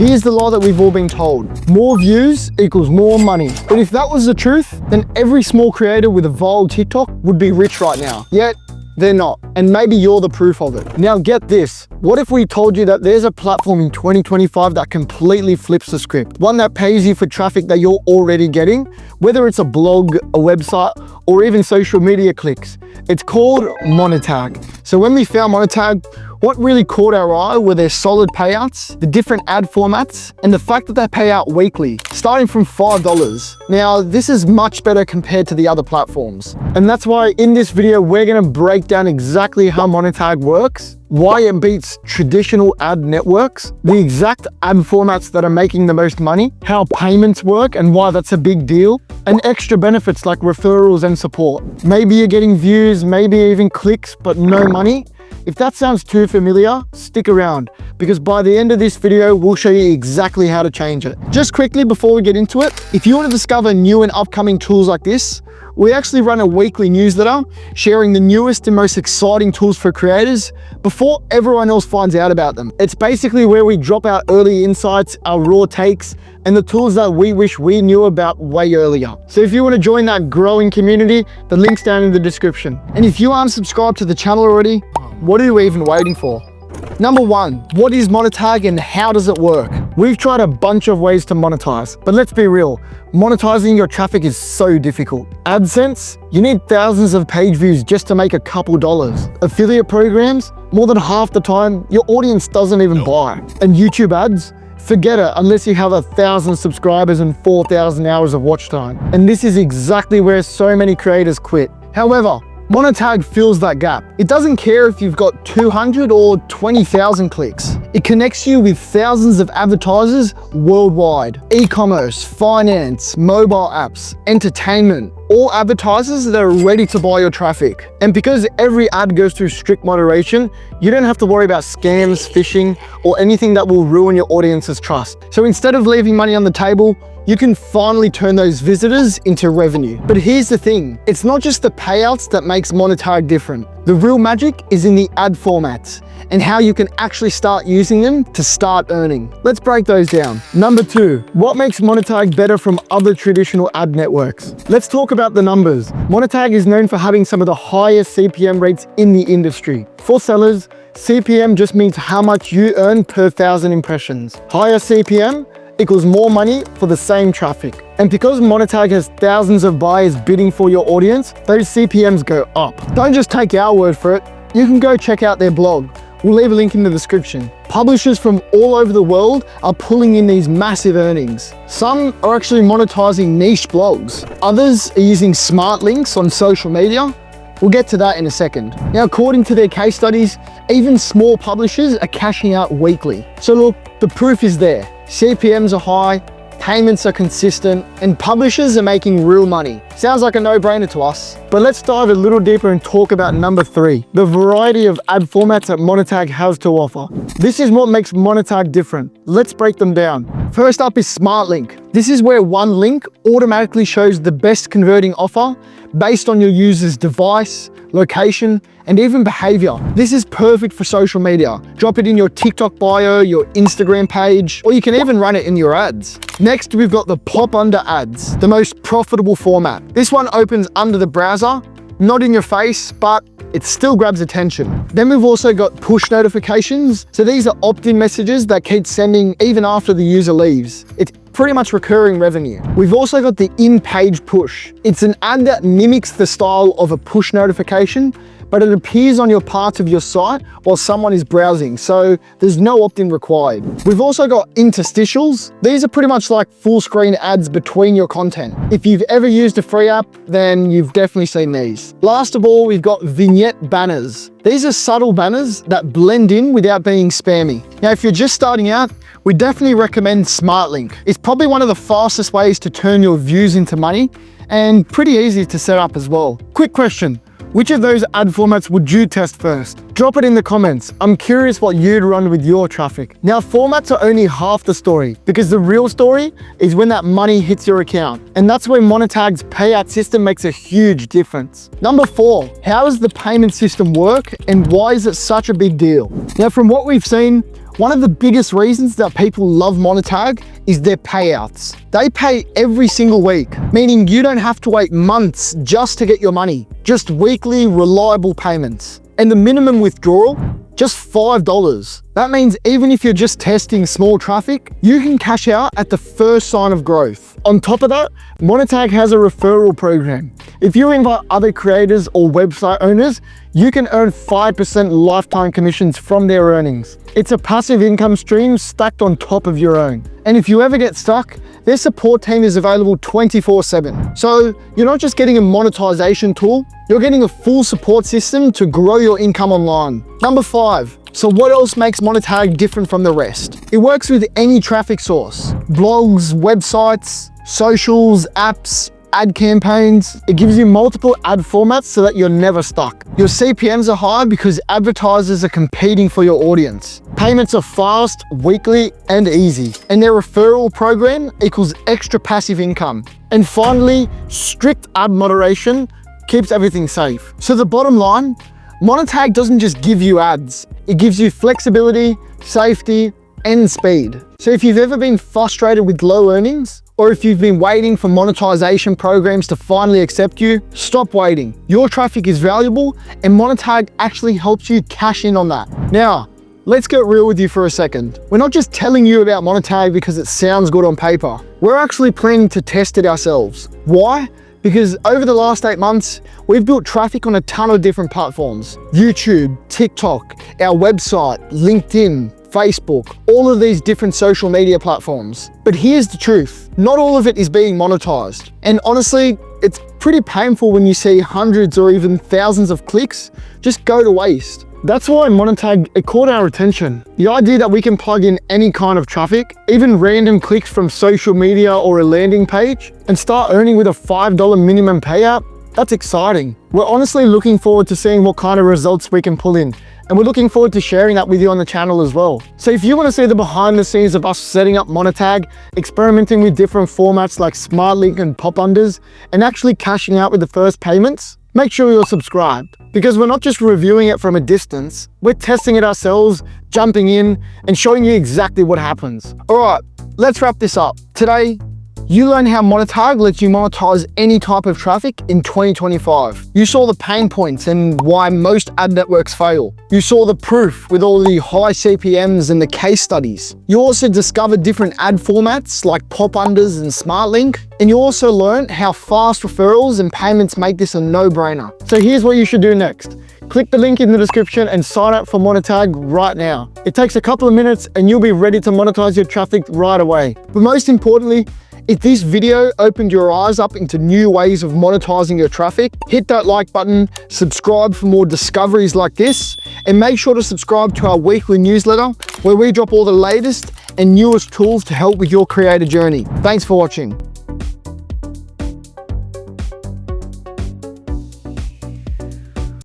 Here's the law that we've all been told. More views equals more money. But if that was the truth, then every small creator with a viral TikTok would be rich right now. Yet, they're not. And maybe you're the proof of it. Now get this. What if we told you that there's a platform in 2025 that completely flips the script? One that pays you for traffic that you're already getting, whether it's a blog, a website, or even social media clicks. It's called Monetag. So when we found Monetag, what really caught our eye were their solid payouts, the different ad formats, and the fact that they pay out weekly, starting from $5. Now, this is much better compared to the other platforms. And that's why in this video, we're gonna break down exactly how Monetag works, why it beats traditional ad networks, the exact ad formats that are making the most money, how payments work and why that's a big deal, and extra benefits like referrals and support. Maybe you're getting views, maybe even clicks, but no money. If that sounds too familiar, stick around, because by the end of this video, we'll show you exactly how to change it. Just quickly before we get into it, if you want to discover new and upcoming tools like this, we actually run a weekly newsletter sharing the newest and most exciting tools for creators before everyone else finds out about them. It's basically where we drop our early insights, our raw takes, and the tools that we wish we knew about way earlier. So if you want to join that growing community, the link's down in the description. And if you aren't subscribed to the channel already, what are you even waiting for? Number one, what is Monetag and how does it work? We've tried a bunch of ways to monetize, but let's be real, monetizing your traffic is so difficult. AdSense, you need thousands of page views just to make a couple dollars. Affiliate programs, more than half the time, your audience doesn't even buy. And YouTube ads, forget it unless you have 1,000 subscribers and 4,000 hours of watch time. And this is exactly where so many creators quit. However, Monetag fills that gap. It doesn't care if you've got 200 or 20,000 clicks. It connects you with thousands of advertisers worldwide. E-commerce, finance, mobile apps, entertainment, all advertisers that are ready to buy your traffic. And because every ad goes through strict moderation, you don't have to worry about scams, phishing, or anything that will ruin your audience's trust. So instead of leaving money on the table, you can finally turn those visitors into revenue. But here's the thing, it's not just the payouts that makes Monetag different. The real magic is in the ad formats and how you can actually start using them to start earning. Let's break those down. Number two, what makes Monetag better from other traditional ad networks? Let's talk about the numbers. Monetag is known for having some of the highest CPM rates in the industry. For sellers, CPM just means how much you earn per 1,000 impressions. Higher CPM equals more money for the same traffic. And because Monetag has thousands of buyers bidding for your audience, those CPMs go up. Don't just take our word for it. You can go check out their blog. We'll leave a link in the description. Publishers from all over the world are pulling in these massive earnings. Some are actually monetizing niche blogs. Others are using smart links on social media. We'll get to that in a second. Now, according to their case studies, even small publishers are cashing out weekly. So look, the proof is there. CPMs are high, payments are consistent, and publishers are making real money. Sounds like a no-brainer to us. But let's dive a little deeper and talk about number three, the variety of ad formats that Monetag has to offer. This is what makes Monetag different. Let's break them down. First up is Smartlink. This is where one link automatically shows the best converting offer based on your user's device, location, and even behavior. This is perfect for social media. Drop it in your TikTok bio, your Instagram page, or you can even run it in your ads. Next, we've got the Popunder ads, the most profitable format. This one opens under the browser, not in your face, but it still grabs attention. Then we've also got push notifications. So these are opt-in messages that keep sending even after the user leaves. It's pretty much recurring revenue. We've also got the in-page push. It's an ad that mimics the style of a push notification, but it appears on your parts of your site while someone is browsing, so there's no opt-in required. We've also got Interstitials. These are pretty much like full screen ads between your content. If you've ever used a free app, then you've definitely seen these. Last of all, we've got Vignette Banners. These are subtle banners that blend in without being spammy. Now, if you're just starting out, we definitely recommend Smartlink. It's probably one of the fastest ways to turn your views into money and pretty easy to set up as well. Quick question. Which of those ad formats would you test first? Drop it in the comments. I'm curious what you'd run with your traffic. Now, formats are only half the story because the real story is when that money hits your account. And that's where Monetag's payout system makes a huge difference. Number four, how does the payment system work and why is it such a big deal? Now, from what we've seen, One of the biggest reasons that people love Monetag is their payouts. They pay every single week, meaning you don't have to wait months just to get your money. Just weekly, reliable payments. And the minimum withdrawal, just $5. That means even if you're just testing small traffic, you can cash out at the first sign of growth. On top of that, Monetag has a referral program. If you invite other creators or website owners, you can earn 5% lifetime commissions from their earnings. It's a passive income stream stacked on top of your own. And if you ever get stuck, their support team is available 24/7. So you're not just getting a monetization tool, you're getting a full support system to grow your income online. Number 5. So what else makes Monetag different from the rest? It works with any traffic source. Blogs, websites, socials, apps, ad campaigns. It gives you multiple ad formats so that you're never stuck. Your CPMs are high because advertisers are competing for your audience. Payments are fast, weekly, and easy. And their referral program equals extra passive income. And finally, strict ad moderation keeps everything safe. So the bottom line, Monetag doesn't just give you ads. It gives you flexibility, safety, and speed. So if you've ever been frustrated with low earnings, or if you've been waiting for monetization programs to finally accept you, stop waiting. Your traffic is valuable, and Monetag actually helps you cash in on that. Now, let's get real with you for a second. We're not just telling you about Monetag because it sounds good on paper. We're actually planning to test it ourselves. Why? Because over the last 8 months, we've built traffic on a ton of different platforms. YouTube, TikTok, our website, LinkedIn, Facebook, all of these different social media platforms. But here's the truth, not all of it is being monetized. And honestly, it's pretty painful when you see hundreds or even thousands of clicks just go to waste. That's why Monetag, it caught our attention. The idea that we can plug in any kind of traffic, even random clicks from social media or a landing page, and start earning with a $5 minimum payout, that's exciting. We're honestly looking forward to seeing what kind of results we can pull in. And we're looking forward to sharing that with you on the channel as well. So if you want to see the behind the scenes of us setting up Monetag, experimenting with different formats like Smartlink and Popunders, and actually cashing out with the first payments, make sure you're subscribed. Because we're not just reviewing it from a distance, we're testing it ourselves, jumping in, and showing you exactly what happens. All right, let's wrap this up. Today, you learned how Monetag lets you monetize any type of traffic in 2025. You saw the pain points and why most ad networks fail. You saw the proof with all the high CPMs and the case studies. You also discovered different ad formats like Popunders and Smartlink. And you also learned how fast referrals and payments make this a no-brainer. So here's what you should do next. Click the link in the description and sign up for Monetag right now. It takes a couple of minutes and you'll be ready to monetize your traffic right away. But most importantly, if this video opened your eyes up into new ways of monetizing your traffic, hit that like button, subscribe for more discoveries like this, and make sure to subscribe to our weekly newsletter where we drop all the latest and newest tools to help with your creator journey. Thanks for watching.